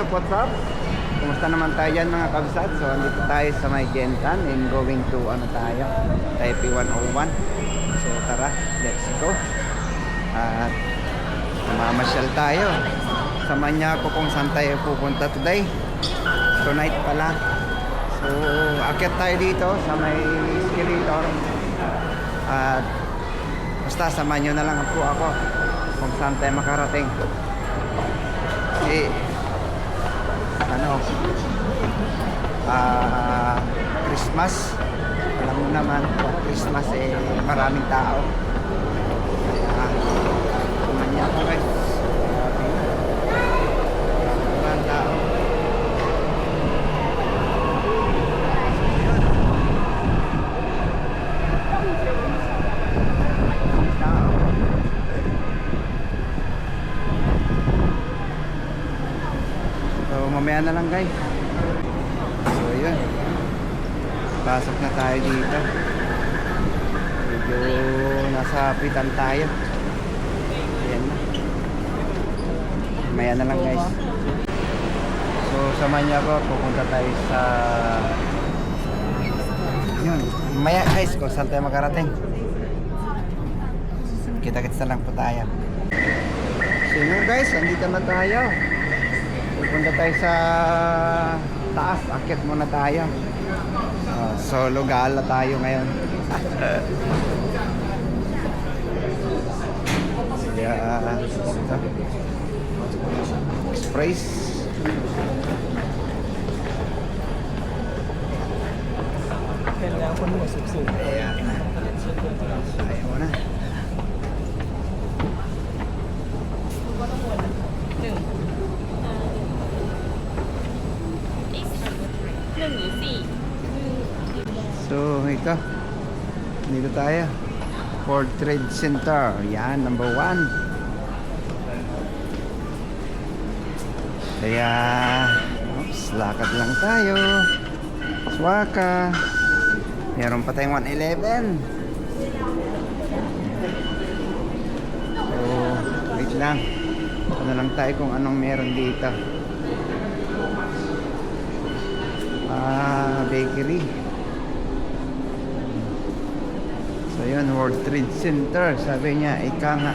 what's up? Kumusta naman tayo dyan mga kabsat? So, andito tayo sa may Gentan and going to Taipei 101. So, tara, let's go. At mamasyal tayo. Samahan niya ako kung saan tayo pupunta today. Tonight pala. So, akyat tayo dito sa may escalator. At basta samahan nyo na lang po ako kung saan tayo makarating. Christmas, alam mo naman Christmas maraming tao, kumanya ako guys, maraming tao. So mamaya na lang guys. So yun, pasok na tayo dito. Medyo nasa apitan tayo. Ayan na. Mamaya na lang guys. So samahan niyo ako, pupunta tayo sa yun, mamaya guys kung saan tayo makarating. Kita-kits na lang po tayo. So yun guys, andito na tayo. Pupunta tayo sa taas, akyat muna tayo. Solo gala tayo ngayon. Yeah, Express. Ayan. Ayaw mo na. So ito, dito tayo, World Trade Center. Yan, number 1. Kaya lakad lang tayo. Swaka. Meron pa tayong 111. So wait lang, ano lang tayo kung anong meron dito. Bakery. So yun, World Trade Center. Sabi niya, ika nga.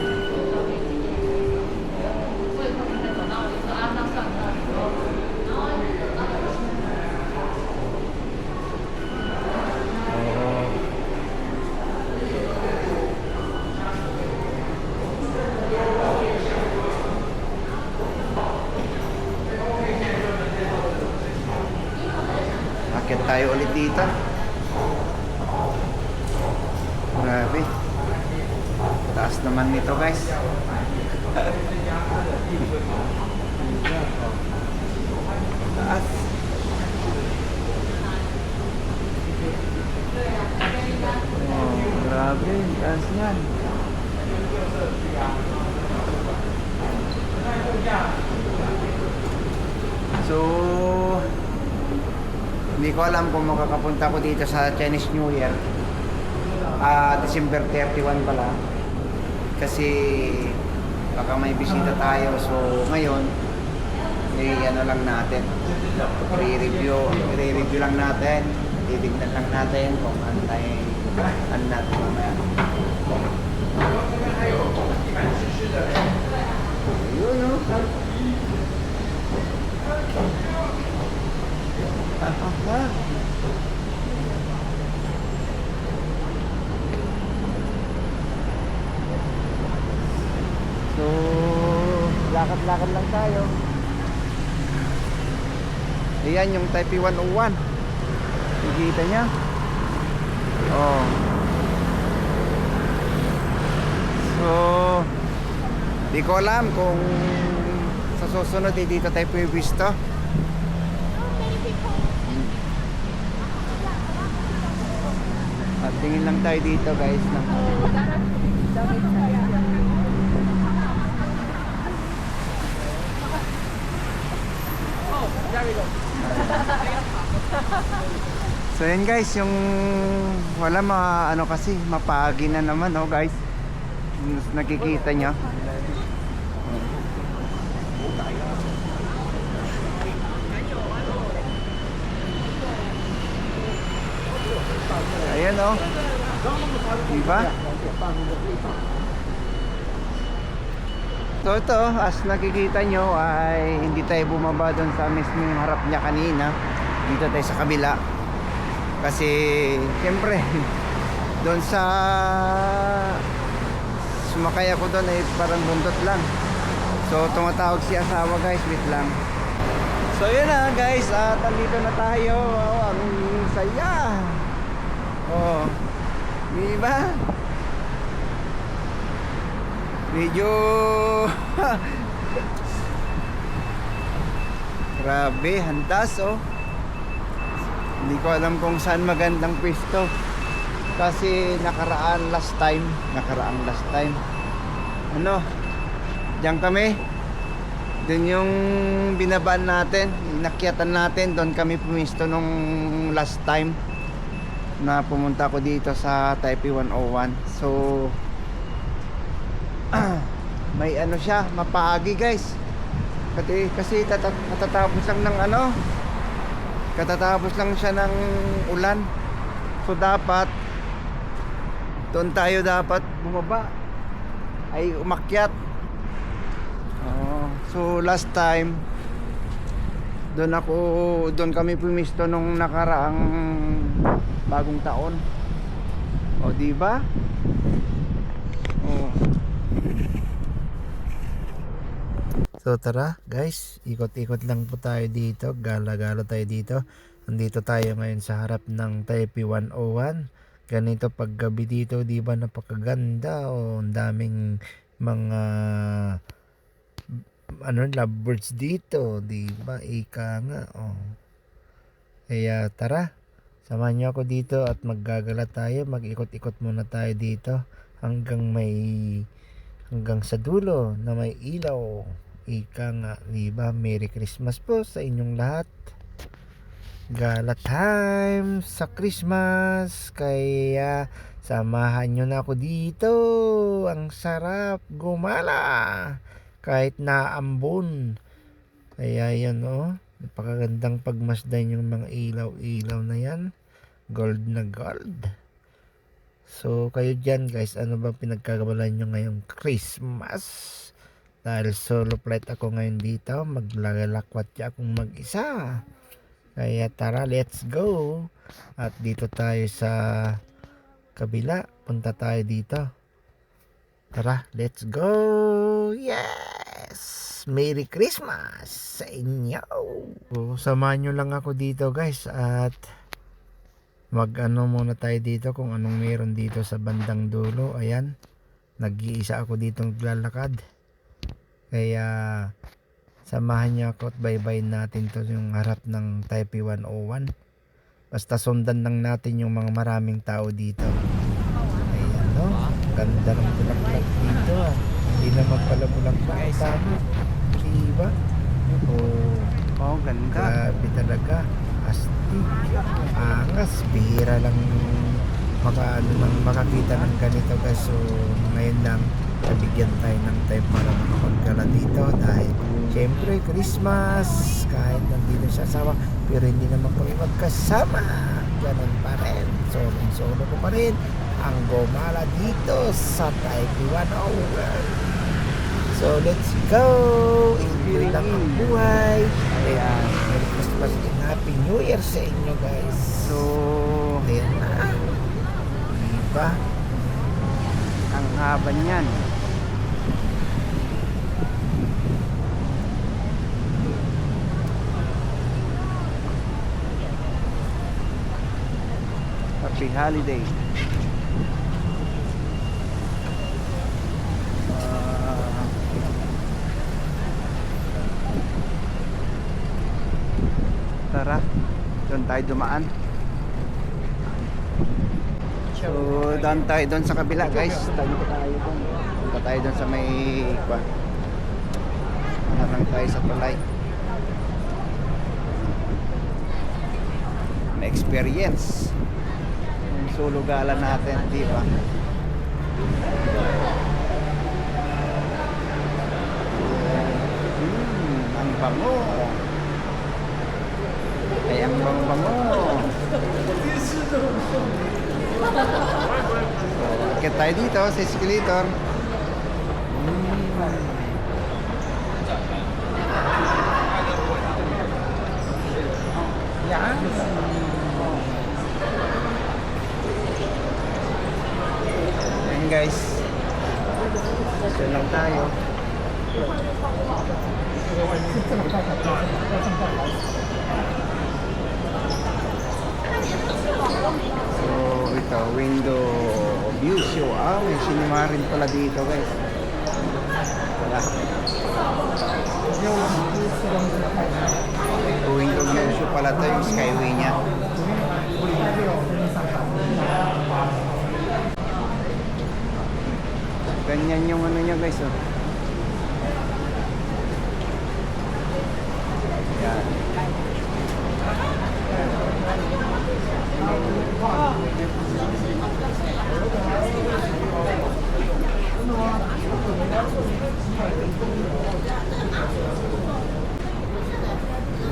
Akit tayo ulit dito. Grabe, taas naman nito guys. Taas. Oh, grabe, taas yan. So hindi ko alam kung makakapunta ko dito sa Chinese New Year. December 31 pala. Kasi baka may bisita tayo. So ngayon, ano lang natin, i-review lang natin. Titignan lang natin kung ano natin mamaya. Ayun o. So, lakad-lakad lang tayo. Ayan yung Taipei 101. Nakikita niya? Oh. So, di ko alam kung sa susunod dito tayo pwiwisto. At tingin lang tayo dito guys na. So yun guys, yung wala ano kasi mapagi na naman oh guys. Nakikita nyo. Ayan oh. Diba? So ito, as nakikita nyo ay hindi tayo bumaba doon sa mismong harap niya kanina. Dito tayo sa kabila. Kasi siyempre doon sa sumakay ako doon ay parang bundot lang. So tumatawag si asawa guys, wait lang. So yun na guys, at andito na tayo. Wow, ang saya. Oh, diba? Medyo grabe, hantas oh. Hindi ko alam kung saan magandang pwesto. Kasi nakaraang last time ano, diyan kami. Doon yung binabaan natin, inakyatan natin, doon kami pumisto nung last time na pumunta ko dito sa Taipei 101. So may ano siya, mapaagi guys. Kasi katatapos lang ng ano, katatapos lang siya ng ulan. So dapat doon tayo dapat bumaba, ay umakyat. So last time doon kami pumisto nung nakaraang bagong taon. O di ba? Oh. So tara guys, ikot-ikot lang po tayo dito, gala-gala tayo dito. Andito tayo ngayon sa harap ng Taipei 101. Ganito paggabi dito, di ba, napakaganda. O ang daming mga lovebirds dito, di ba? Ika nga. Oh. Kaya tara, samahan niyo ako dito at maggagala tayo, mag-ikot-ikot muna tayo dito hanggang sa dulo na may ilaw. Ika nga, di ba? Merry Christmas po sa inyong lahat. Gala time sa Christmas, kaya samahan nyo na ako dito. Ang sarap gumala kahit naambon. Kaya yan oh, napakagandang pagmasdan yung mga ilaw-ilaw na yan, gold na gold. So kayo dyan guys, ano ba pinagkagabalan nyo ngayong Christmas? Dahil solo flight ako ngayon dito, maglalakwat akong mag-isa. Kaya tara, let's go. At dito tayo sa kabila, punta tayo dito. Tara, let's go. Yes, Merry Christmas sa inyo. So, samahan nyo lang ako dito guys, at mag-ano muna tayo dito kung anong meron dito sa bandang dulo. Ayan, nag-iisa ako dito naglalakad. Kaya samahan niyo ako at bye-bye natin to yung harap ng Taipei 101. Basta sundan lang natin yung mga maraming tao dito. Ayan no, ganda ng bulaklak dito ah. Hindi naman pala bulaklak, tama. Diba? Oh, ganda. Grabe talaga. Astig. Angas. Bihira lang makakita ng ganito guys. So ngayon lang nabigyan tayo ng time para makapaggala dito dahil syempre Christmas, kahit nandito siya asawa pero hindi naman kami magkasama, ganun pa rin, solo ko pa rin ang gumala dito sa Taipei 101. So let's go, enjoy lang ang buhay. Ayan, Merry Christmas and Happy New Year sa inyo guys. So ayan na, diba, ang haba niyan. Happy holiday. Tara, doon tayo dumaan. So, doon tayo doon sa kabila guys. Punta tayo doon sa may harang tayo sa tulay. May experience yung solo gala natin, di ba? Ang bango. Ay, ang bango-bango. So, akit tayo dito sa escalator. Yan. Ayan guys. So lang tayo. So ito, window view show. May cinema rin pala dito guys. Wala. Window view show pala to, yung skyway niya. Ganyan yung ano niya guys, oh. Yan.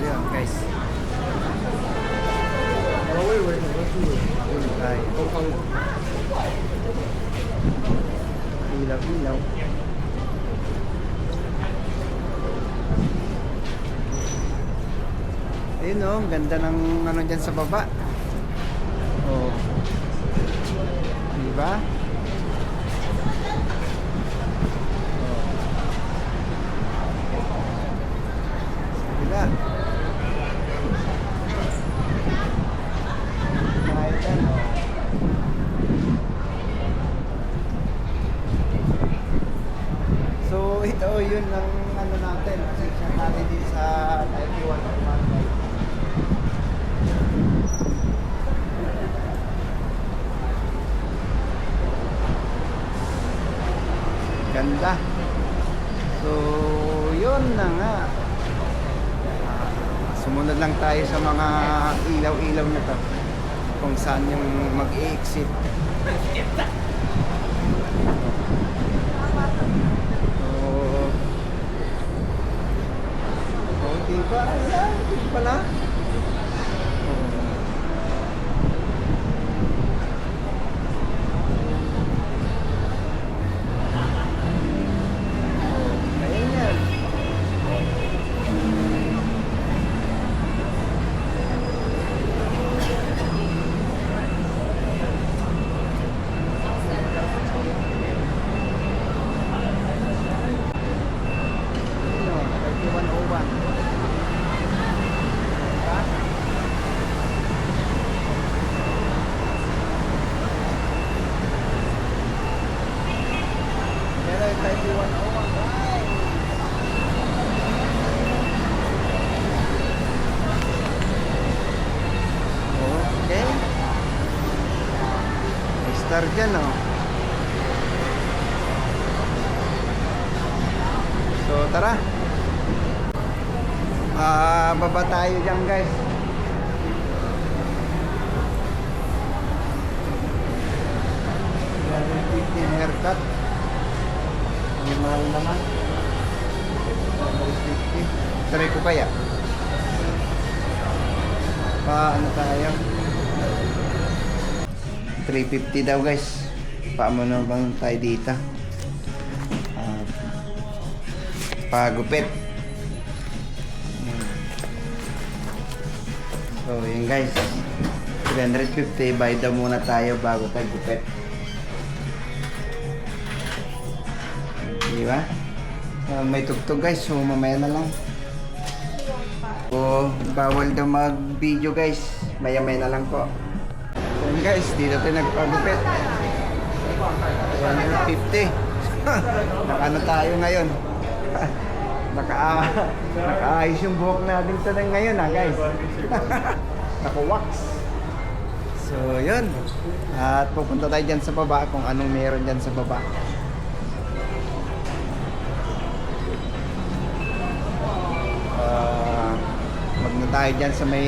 Yan guys. Ilaw-ilaw. Ayun oh, ganda ng ano dyan sa baba. Oh. Diba? Diba? So ito yun ang ano natin, section natin din sa IP 101. Ganda. So yun na nga. Sumunod lang tayo sa mga ilaw-ilaw na to kung saan yung mag-exit. Diba? Ayan, diba pala? Ayan yan. Okay. Star dyan, oh. So, tara. Baba tayo dyan, guys. Haircut. May mahal naman. 150. Try ko kaya. Ano tayo? 350 daw guys. Paano na bang tayo dito? Pagupit. So yun guys, 350. Bayad daw muna tayo bago tayo gupit. Diba? May tugtog guys, so mamaya na lang. So bawal daw mag video guys, maya-maya na lang po. So yun guys, dito tayo nagpagupit. 150. Nakano tayo ngayon? Nakaayos yung buhok natin sa ngayon ha guys. Naka-wax. So yun. At pupunta tayo dyan sa baba kung anong meron dyan sa baba. Wag na tayo dyan sa may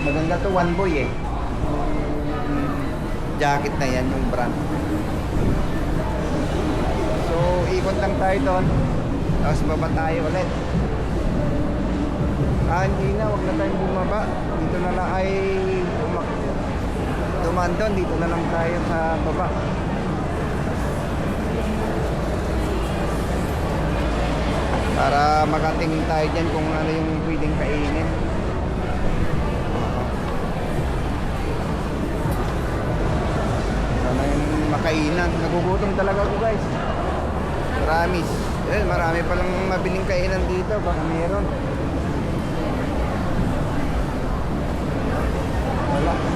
maganda to, One Boy eh. Jacket na yan yung brand. So ikot lang tayo doon, tapos baba tayo ulit. Hindi na, wag na tayong bumaba. Dito na lang ay dumaan doon. Dito na lang tayo sa baba. Para makatingin tayo dyan kung ano yung pwedeng kainin. Sana yung makainan. Nagugutom talaga ako guys. Promise. Marami palang mabiling kainan dito. Baka meron.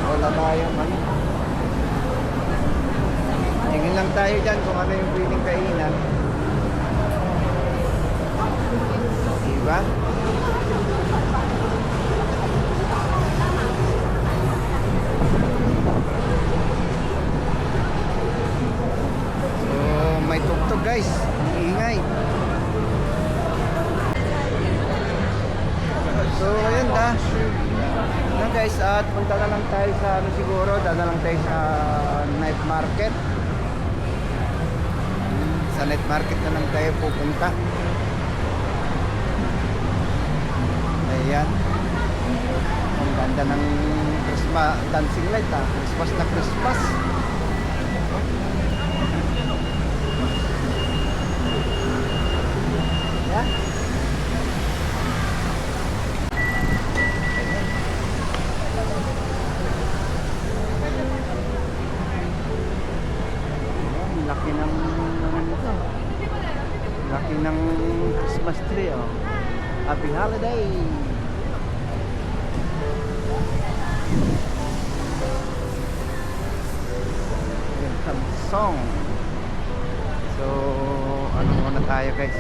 Wala tayong ano. Tingin lang tayo dyan kung ano yung pwedeng kainan. Diba? So may tugtog guys. Ingay. So ayun na guys, at punta na lang tayo sa ano siguro, dada lang tayo sa night market. Sa night market na lang tayo pupunta. Ayan. Ang ganda ng Christmas dancing light ha. Christmas na Christmas. Ayan. Laki ng ito. Laki ng Christmas tree oh. Happy holiday. Song. So ano muna tayo guys,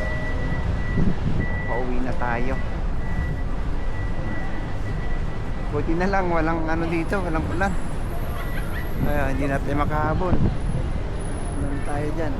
pauwi na tayo. Buti na lang walang ano dito, walang ulan. Hindi natin makahabol. Ulan tayo dyan.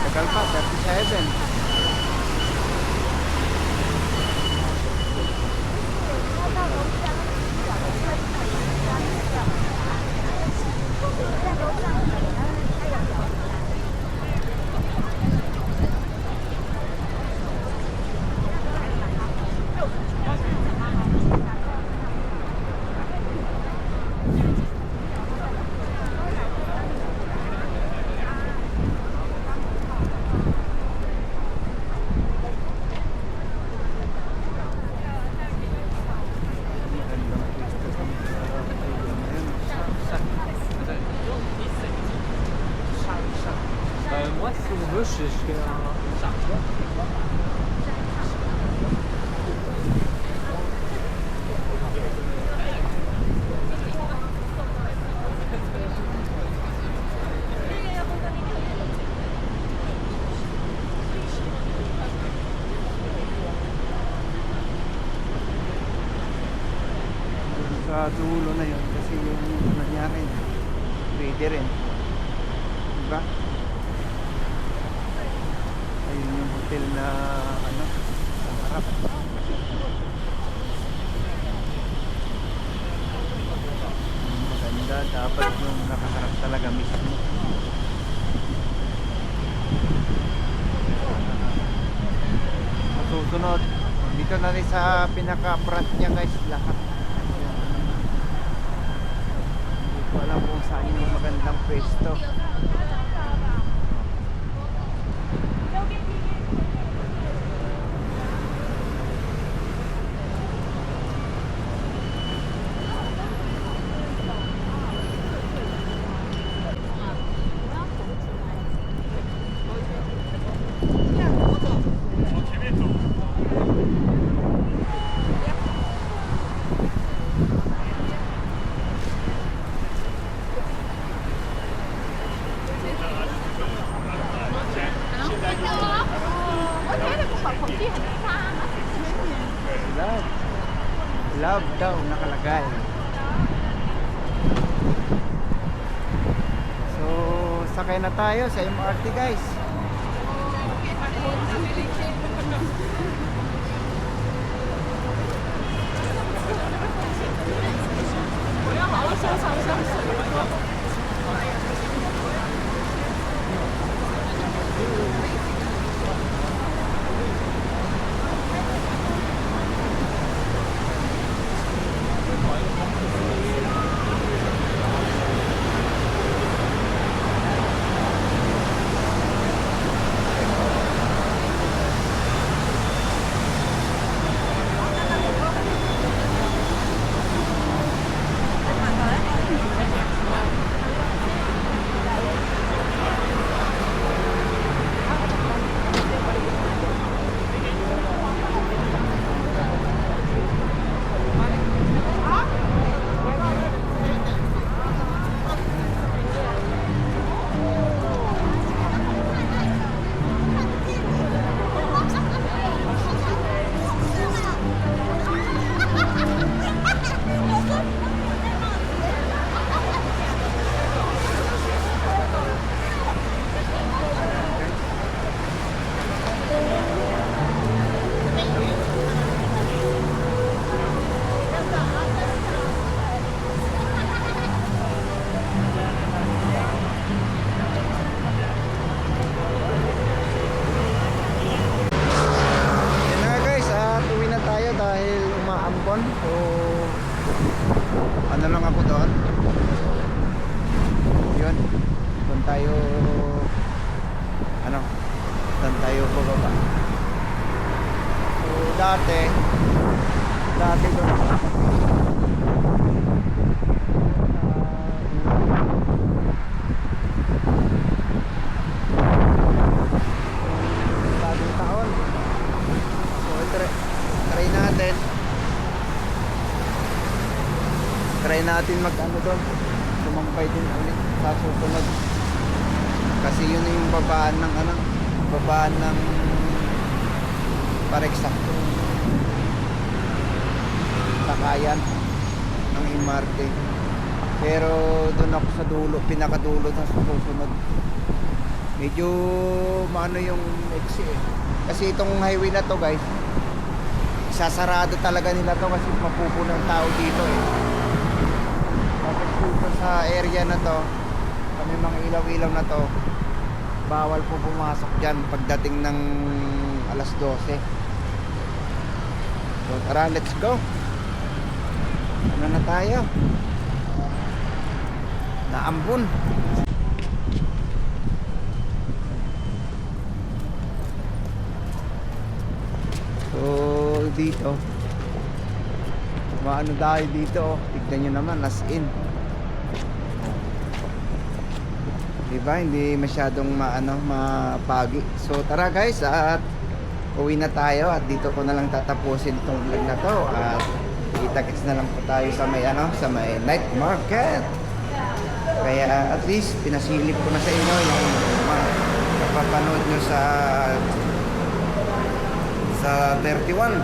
Tagal pa, 37. Moi, si on veut, je fais un chargeur. sa dulo na yun kasi yung ano niya rin pwede rin, diba? Ayun yung hotel na ano sa harap. Maganda, dapat yung nakaharap talaga mismo. Masusunod dito na rin sa pinaka-front niya guys lahat. Hindi ko alam kung saan yung magandang pwesto. Love. Love daw nakalagay. So, sakay na tayo sa MRT guys. Ambon. So ano lang ako doon. Yun. Doon tayo bababa. So dati doon ako. Bagong taon. So try natin mag-ano doon, sumambay din ulit sa susunod kasi yun yung babaan ng para eksakto sakayan ng MRT, pero doon ako sa dulo, pinakadulo sa susunod. Medyo maano yung exit kasi itong highway na to guys, sasarado talaga nila to kasi mapupuno ng tao dito dito sa area na to, kami mga ilaw-ilaw na to, bawal po pumasok dyan pagdating ng alas 12. So tara, let's go. Ano na tayo? Naambon. So dito maano dahil dito, tignan nyo naman, as in, diba, hindi masyadong mapagi. So tara guys, at uwi na tayo at dito ko na lang tatapusin itong vlog na to at kita-kits na lang po tayo sa may night market. Kaya at least pinasilip ko na sa inyo yung napapanood nyo sa 31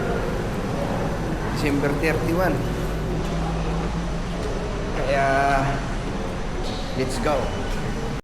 December 31. Kaya, let's go.